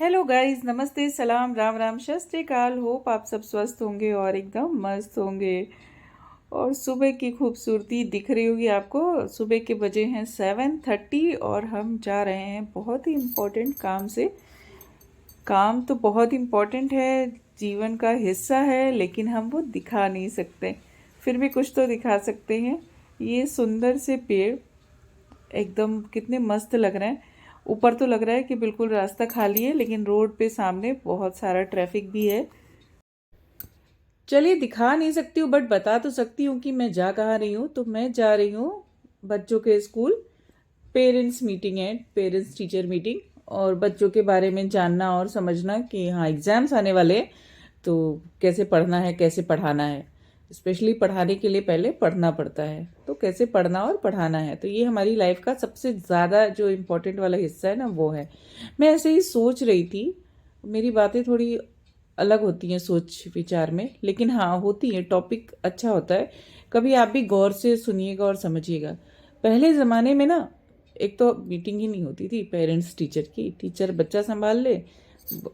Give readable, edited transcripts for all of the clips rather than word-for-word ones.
Hello guys, नमस्ते, सलाम, राम राम, सत श्री अकाल। होप आप सब स्वस्थ होंगे और एकदम मस्त होंगे। और सुबह की खूबसूरती दिख रही होगी आपको। सुबह के बजे हैं 7:30 और हम जा रहे हैं बहुत ही इम्पोर्टेंट काम से। काम तो बहुत इम्पोर्टेंट है, जीवन का हिस्सा है, लेकिन हम वो दिखा नहीं सकते। फिर भी कुछ तो दिखा सकते हैं। ये सुंदर से पेड़ एकदम कितने मस्त लग रहे हैं। ऊपर तो लग रहा है कि बिल्कुल रास्ता खाली है, लेकिन रोड पे सामने बहुत सारा ट्रैफिक भी है। चलिए, दिखा नहीं सकती हूँ बट बता तो सकती हूँ कि मैं जा कहाँ रही हूँ। तो मैं जा रही हूँ बच्चों के स्कूल। पेरेंट्स मीटिंग है, पेरेंट्स टीचर मीटिंग। और बच्चों के बारे में जानना और समझना कि हाँ, एग्ज़ाम्स आने वाले हैं, तो कैसे पढ़ना है, कैसे पढ़ाना है। स्पेशली पढ़ाने के लिए पहले पढ़ना पड़ता है, तो कैसे पढ़ना और पढ़ाना है, तो ये हमारी लाइफ का सबसे ज़्यादा जो इम्पोर्टेंट वाला हिस्सा है ना, वो है। मैं ऐसे ही सोच रही थी। मेरी बातें थोड़ी अलग होती हैं सोच विचार में, लेकिन हाँ, होती हैं। टॉपिक अच्छा होता है। कभी आप भी गौर से सुनिएगा और समझिएगा। पहले ज़माने में ना, एक तो मीटिंग ही नहीं होती थी पेरेंट्स टीचर की। टीचर बच्चा संभाल ले,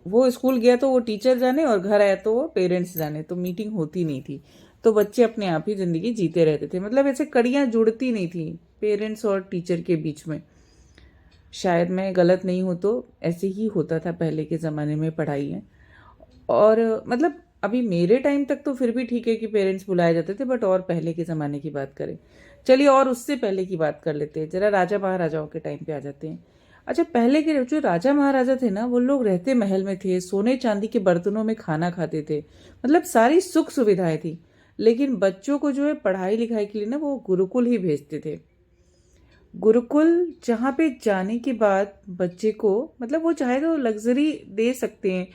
वो स्कूल गया तो वो टीचर जाने, और घर आया तो वो पेरेंट्स जाने, तो मीटिंग होती नहीं थी। तो बच्चे अपने आप ही ज़िंदगी जीते रहते थे। मतलब ऐसे कड़ियाँ जुड़ती नहीं थी पेरेंट्स और टीचर के बीच में। शायद मैं गलत नहीं हूँ तो ऐसे ही होता था पहले के ज़माने में पढ़ाई है। और मतलब अभी मेरे टाइम तक तो फिर भी ठीक है कि पेरेंट्स बुलाए जाते थे, बट और पहले के ज़माने की बात करें। चलिए, और उससे पहले की बात कर लेते हैं। ज़रा राजा महाराजाओं के टाइम पे आ जाते हैं। अच्छा, पहले के जो राजा महाराजा थे ना, वो लोग रहते महल में थे, सोने चांदी के बर्तनों में खाना खाते थे। मतलब सारी सुख सुविधाएं थी। लेकिन बच्चों को जो है पढ़ाई लिखाई के लिए ना, वो गुरुकुल ही भेजते थे। गुरुकुल, जहाँ पे जाने के बाद बच्चे को, मतलब वो चाहे तो लग्जरी दे सकते हैं।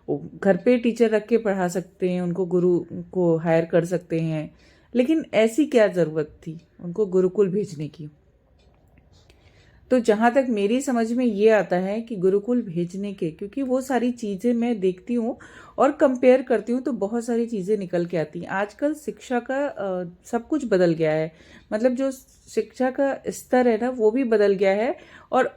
वो घर पे टीचर रख के पढ़ा सकते हैं, उनको गुरु को हायर कर सकते हैं। लेकिन ऐसी क्या ज़रूरत थी उनको गुरुकुल भेजने की। तो जहाँ तक मेरी समझ में ये आता है कि गुरुकुल भेजने के, क्योंकि वो सारी चीज़ें मैं देखती हूँ और कंपेयर करती हूँ, तो बहुत सारी चीज़ें निकल के आती हैं। आजकल शिक्षा का सब कुछ बदल गया है। मतलब जो शिक्षा का स्तर है ना, वो भी बदल गया है। और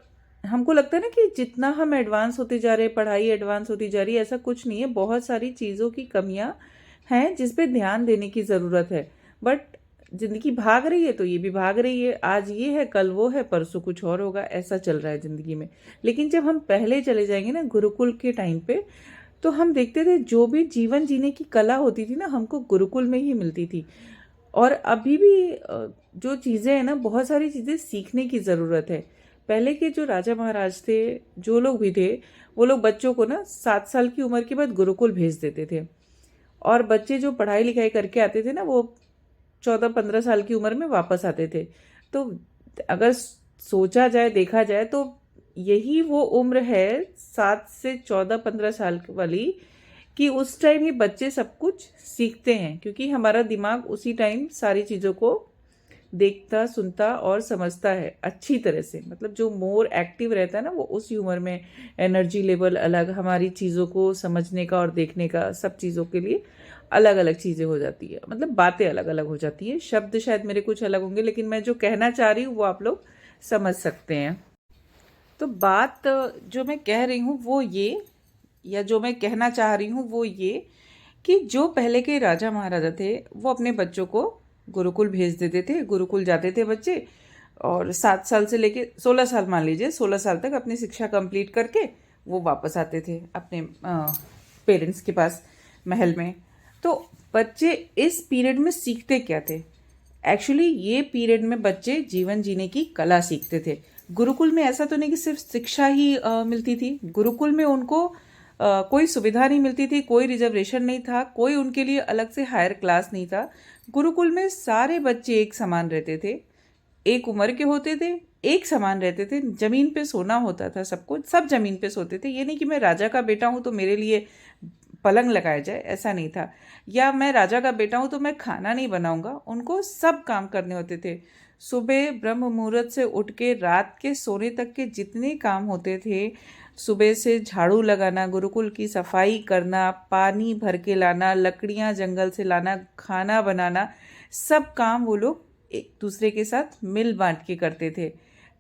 हमको लगता है ना कि जितना हम एडवांस होते जा रहे हैं, पढ़ाई एडवांस होती जा रही है, ऐसा कुछ नहीं है। बहुत सारी चीज़ों की कमियां हैं जिस पे ध्यान देने की ज़रूरत है। बट जिंदगी भाग रही है तो ये भी भाग रही है। आज ये है, कल वो है, परसों कुछ और होगा। ऐसा चल रहा है जिंदगी में। लेकिन जब हम पहले चले जाएंगे ना गुरुकुल के टाइम पे, तो हम देखते थे जो भी जीवन जीने की कला होती थी ना, हमको गुरुकुल में ही मिलती थी। और अभी भी जो चीज़ें हैं ना, बहुत सारी चीज़ें सीखने की ज़रूरत है। पहले के जो राजा महाराज थे, जो लोग भी थे, वो लोग बच्चों को ना 7 साल की उम्र के बाद गुरुकुल भेज देते थे। और बच्चे जो पढ़ाई लिखाई करके आते थे ना, वो 14-15 साल की उम्र में वापस आते थे। तो अगर सोचा जाए, देखा जाए, तो यही वो उम्र है 7 से 14-15 साल वाली, कि उस टाइम ही बच्चे सब कुछ सीखते हैं, क्योंकि हमारा दिमाग उसी टाइम सारी चीज़ों को देखता, सुनता और समझता है अच्छी तरह से। मतलब जो मोर एक्टिव रहता है ना, वो उसी उम्र में एनर्जी लेवल अलग, हमारी चीज़ों को समझने का और देखने का, सब चीज़ों के लिए अलग अलग चीज़ें हो जाती है। मतलब बातें अलग अलग हो जाती हैं। शब्द शायद मेरे कुछ अलग होंगे, लेकिन मैं जो कहना चाह रही हूँ वो आप लोग समझ सकते हैं। तो बात जो मैं कह रही हूँ वो ये, या जो मैं कहना चाह रही हूँ वो ये, कि जो पहले के राजा महाराजा थे, वो अपने बच्चों को गुरुकुल भेज देते थे। गुरुकुल जाते थे बच्चे, और 7 साल से लेके 16 साल, मान लीजिए 16 साल तक अपनी शिक्षा कंप्लीट करके वो वापस आते थे अपने पेरेंट्स के पास, महल में। तो बच्चे इस पीरियड में सीखते क्या थे? एक्चुअली ये पीरियड में बच्चे जीवन जीने की कला सीखते थे। गुरुकुल में ऐसा तो नहीं कि सिर्फ शिक्षा ही मिलती थी। गुरुकुल में उनको कोई सुविधा नहीं मिलती थी, कोई रिजर्वेशन नहीं था, कोई उनके लिए अलग से हायर क्लास नहीं था। गुरुकुल में सारे बच्चे एक समान रहते थे, एक उम्र के होते थे, एक समान रहते थे। जमीन पे सोना होता था सबको, सब जमीन पे सोते थे। ये नहीं कि मैं राजा का बेटा हूँ तो मेरे लिए पलंग लगाया जाए, ऐसा नहीं था। या मैं राजा का बेटा हूँ तो मैं खाना नहीं बनाऊंगा। उनको सब काम करने होते थे। सुबह ब्रह्म मुहूर्त से उठ के रात के सोने तक के जितने काम होते थे, सुबह से झाड़ू लगाना, गुरुकुल की सफाई करना, पानी भर के लाना, लकड़ियाँ जंगल से लाना, खाना बनाना, सब काम वो लोग एक दूसरे के साथ मिल बांट के करते थे।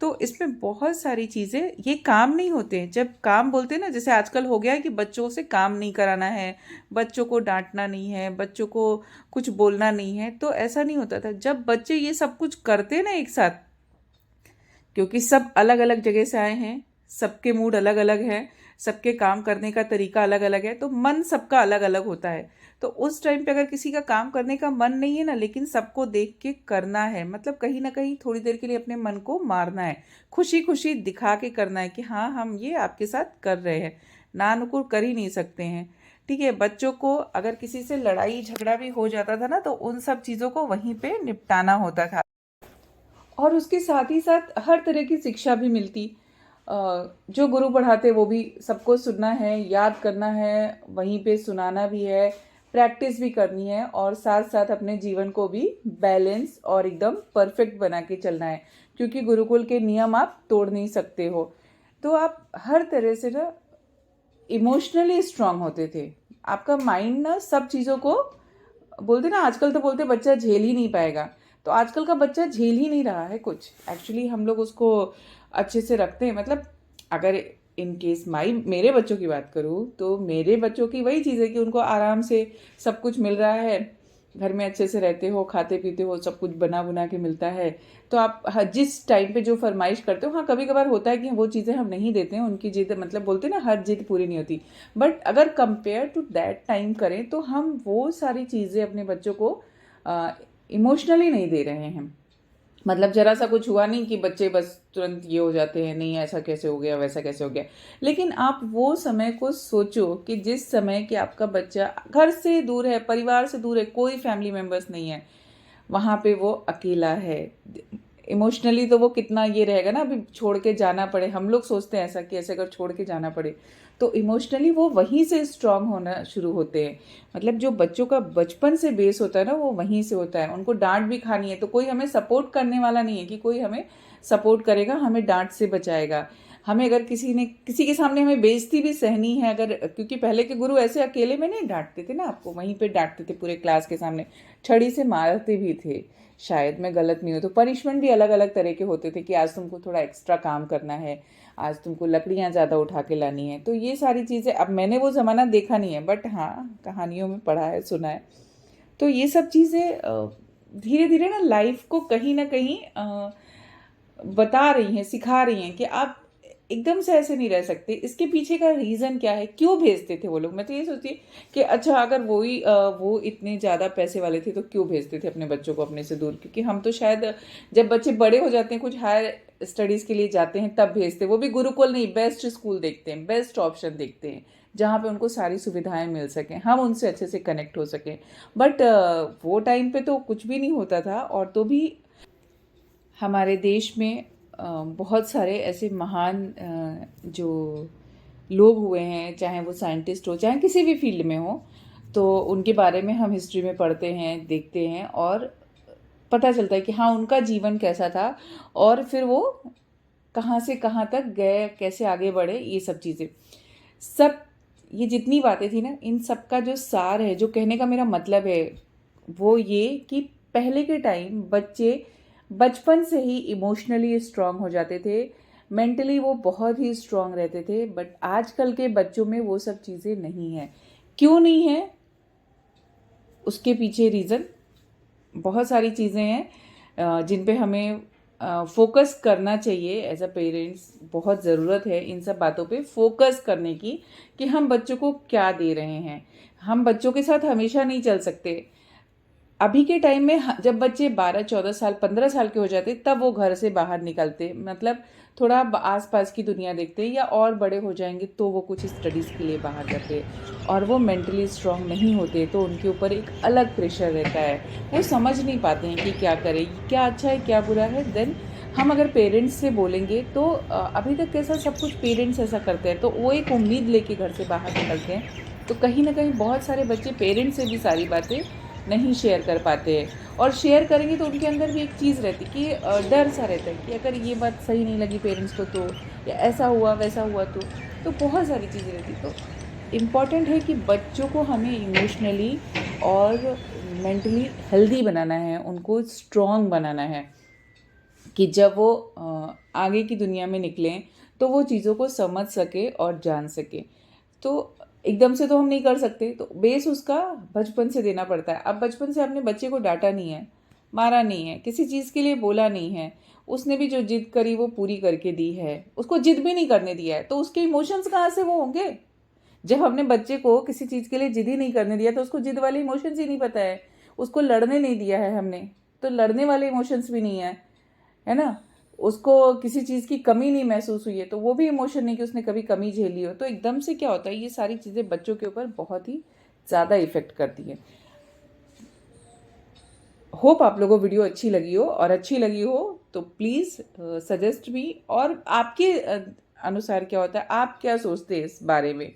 तो इसमें बहुत सारी चीज़ें, ये काम नहीं होते हैं। जब काम बोलते हैं ना, जैसे आजकल हो गया है कि बच्चों से काम नहीं कराना है, बच्चों को डांटना नहीं है, बच्चों को कुछ बोलना नहीं है, तो ऐसा नहीं होता था। जब बच्चे ये सब कुछ करते हैं ना एक साथ, क्योंकि सब अलग अलग जगह से आए हैं, सबके मूड अलग अलग हैं, सबके काम करने का तरीका अलग अलग है, तो मन सबका अलग अलग होता है। तो उस टाइम पे अगर किसी का काम करने का मन नहीं है ना, लेकिन सबको देख के करना है, मतलब कहीं ना कहीं थोड़ी देर के लिए अपने मन को मारना है, खुशी खुशी दिखा के करना है कि हाँ हम ये आपके साथ कर रहे हैं, ना अनुकूल कर ही नहीं सकते हैं। ठीक है, बच्चों को अगर किसी से लड़ाई झगड़ा भी हो जाता था ना, तो उन सब चीज़ों को वहीं पे निपटाना होता था। और उसके साथ ही साथ हर तरह की शिक्षा भी मिलती। जो गुरु पढ़ाते वो भी सबको सुनना है, याद करना है, वहीं पे सुनाना भी है, प्रैक्टिस भी करनी है, और साथ साथ अपने जीवन को भी बैलेंस और एकदम परफेक्ट बना के चलना है, क्योंकि गुरुकुल के नियम आप तोड़ नहीं सकते हो। तो आप हर तरह से ना इमोशनली स्ट्रांग होते थे। आपका माइंड ना सब चीज़ों को, बोलते ना आजकल तो बोलते बच्चा झेल ही नहीं पाएगा, तो आजकल का बच्चा झेल ही नहीं रहा है कुछ। एक्चुअली हम लोग उसको अच्छे से रखते हैं, मतलब अगर इन केस मेरे बच्चों की बात करूँ तो मेरे बच्चों की वही चीज़ है कि उनको आराम से सब कुछ मिल रहा है, घर में अच्छे से रहते हो, खाते पीते हो, सब कुछ बना बुना के मिलता है। तो आप जिस टाइम पे जो फरमाइश करते हो, हाँ कभी कभार होता है कि वो चीज़ें हम नहीं देते हैं, उनकी जिद, मतलब बोलते हैं ना हर जिद पूरी नहीं होती, बट अगर कंपेयर टू दैट टाइम करें तो हम वो सारी चीज़ें अपने बच्चों को इमोशनली नहीं दे रहे हैं। मतलब जरा सा कुछ हुआ नहीं कि बच्चे बस तुरंत ये हो जाते हैं, नहीं ऐसा कैसे हो गया, वैसा कैसे हो गया। लेकिन आप वो समय को सोचो कि जिस समय कि आपका बच्चा घर से दूर है, परिवार से दूर है, कोई फैमिली मेम्बर्स नहीं है, वहाँ पे वो अकेला है। इमोशनली तो वो कितना ये रहेगा ना, अभी छोड़ के जाना पड़े, हम लोग सोचते हैं ऐसा कि ऐसे अगर छोड़ के जाना पड़े, तो इमोशनली वो वहीं से स्ट्रांग होना शुरू होते हैं। मतलब जो बच्चों का बचपन से बेस होता है ना, वो वहीं से होता है। उनको डांट भी खानी है तो कोई हमें सपोर्ट करने वाला नहीं है कि कोई हमें सपोर्ट करेगा, हमें डांट से बचाएगा। हमें अगर किसी के सामने हमें बेइज्जती भी सहनी है, अगर, क्योंकि पहले के गुरु ऐसे अकेले में नहीं डांटते थे ना, आपको वहीं पे डांटते थे पूरे क्लास के सामने, छड़ी से मारते भी थे, शायद मैं गलत नहीं हूँ। तो पनिशमेंट भी अलग अलग तरह के होते थे कि आज तुमको थोड़ा एक्स्ट्रा काम करना है, आज तुमको लकड़ियाँ ज़्यादा उठा के लानी है। तो ये सारी चीज़ें, अब मैंने वो ज़माना देखा नहीं है, बट हाँ कहानियों में पढ़ा है, सुना है। तो ये सब चीज़ें धीरे धीरे ना लाइफ को कहीं ना कहीं बता रही हैं, सिखा रही हैं कि आप एकदम से ऐसे नहीं रह सकते। इसके पीछे का रीज़न क्या है, क्यों भेजते थे वो लोग। मैं तो ये सोचती कि अच्छा अगर वो इतने ज़्यादा पैसे वाले थे तो क्यों भेजते थे अपने बच्चों को अपने से दूर। क्योंकि हम तो शायद जब बच्चे बड़े हो जाते हैं, कुछ हायर स्टडीज़ के लिए जाते हैं, तब भेजते हैं। वो भी गुरुकुल नहीं, बेस्ट स्कूल देखते हैं, बेस्ट ऑप्शन देखते हैं, जहाँ पे उनको सारी सुविधाएं मिल सकें, हम उनसे अच्छे से कनेक्ट हो सकें। बट वो टाइम पे तो कुछ भी नहीं होता था। और तो भी हमारे देश में बहुत सारे ऐसे महान जो लोग हुए हैं, चाहे वो साइंटिस्ट हो, चाहे किसी भी फील्ड में हो, तो उनके बारे में हम हिस्ट्री में पढ़ते हैं, देखते हैं, और पता चलता है कि हाँ उनका जीवन कैसा था, और फिर वो कहाँ से कहाँ तक गए, कैसे आगे बढ़े, ये सब चीज़ें, सब ये जितनी बातें थी ना, इन सब का जो सार है, जो कहने का मेरा मतलब है, वो ये कि पहले के टाइम बच्चे बचपन से ही इमोशनली स्ट्रांग हो जाते थे, मेंटली वो बहुत ही स्ट्रांग रहते थे। बट आजकल के बच्चों में वो सब चीज़ें नहीं हैं। क्यों नहीं है, उसके पीछे रीज़न बहुत सारी चीज़ें हैं जिन पे हमें फोकस करना चाहिए एज अ पेरेंट्स। बहुत ज़रूरत है इन सब बातों पे फोकस करने की कि हम बच्चों को क्या दे रहे हैं। हम बच्चों के साथ हमेशा नहीं चल सकते। अभी के टाइम में जब बच्चे 12-14 साल 15 साल के हो जाते, तब वो घर से बाहर निकलते, मतलब थोड़ा आसपास की दुनिया देखते, या और बड़े हो जाएंगे तो वो कुछ स्टडीज़ के लिए बाहर जाते, और वो मेंटली स्ट्रांग नहीं होते, तो उनके ऊपर एक अलग प्रेशर रहता है। वो समझ नहीं पाते हैं कि क्या करें, क्या अच्छा है क्या बुरा है। देन हम अगर पेरेंट्स से बोलेंगे तो अभी तक कैसा सब कुछ पेरेंट्स ऐसा करते हैं, तो वो एक उम्मीद लेके घर से बाहर निकलते हैं। तो कहीं ना कहीं बहुत सारे बच्चे पेरेंट्स से भी सारी बातें नहीं शेयर कर पाते हैं, और शेयर करेंगे तो उनके अंदर भी एक चीज़ रहती कि डर सा रहता है कि अगर ये बात सही नहीं लगी पेरेंट्स को, तो या ऐसा हुआ वैसा हुआ, तो बहुत सारी चीज़ें रहती। तो इम्पॉर्टेंट है कि बच्चों को हमें इमोशनली और मेंटली हेल्दी बनाना है, उनको स्ट्रॉन्ग बनाना है। कि जब वो आगे की दुनिया में निकलें तो वो चीज़ों को समझ सके और जान सके। तो एकदम से तो हम नहीं कर सकते, तो बेस उसका बचपन से देना पड़ता है। अब बचपन से आपने बच्चे को डांटा नहीं है, मारा नहीं है, किसी चीज़ के लिए बोला नहीं है, उसने भी जो जिद करी वो पूरी करके दी है, उसको जिद भी नहीं करने दिया है, तो उसके इमोशंस कहाँ से वो होंगे? जब हमने बच्चे को किसी चीज़ के लिए जिद ही नहीं करने दिया तो उसको जिद वाले इमोशंस ही नहीं पता है, उसको लड़ने नहीं दिया है हमने, तो लड़ने वाले इमोशंस भी नहीं है, है ना? उसको किसी चीज़ की कमी नहीं महसूस हुई है तो वो भी इमोशन नहीं कि उसने कभी कमी झेली हो। तो एकदम से क्या होता है, ये सारी चीज़ें बच्चों के ऊपर बहुत ही ज़्यादा इफ़ेक्ट करती है। होप आप लोगों को वीडियो अच्छी लगी हो, और अच्छी लगी हो तो प्लीज़ सजेस्ट मी, और आपके अनुसार क्या होता है, आप क्या सोचते हैं इस बारे में,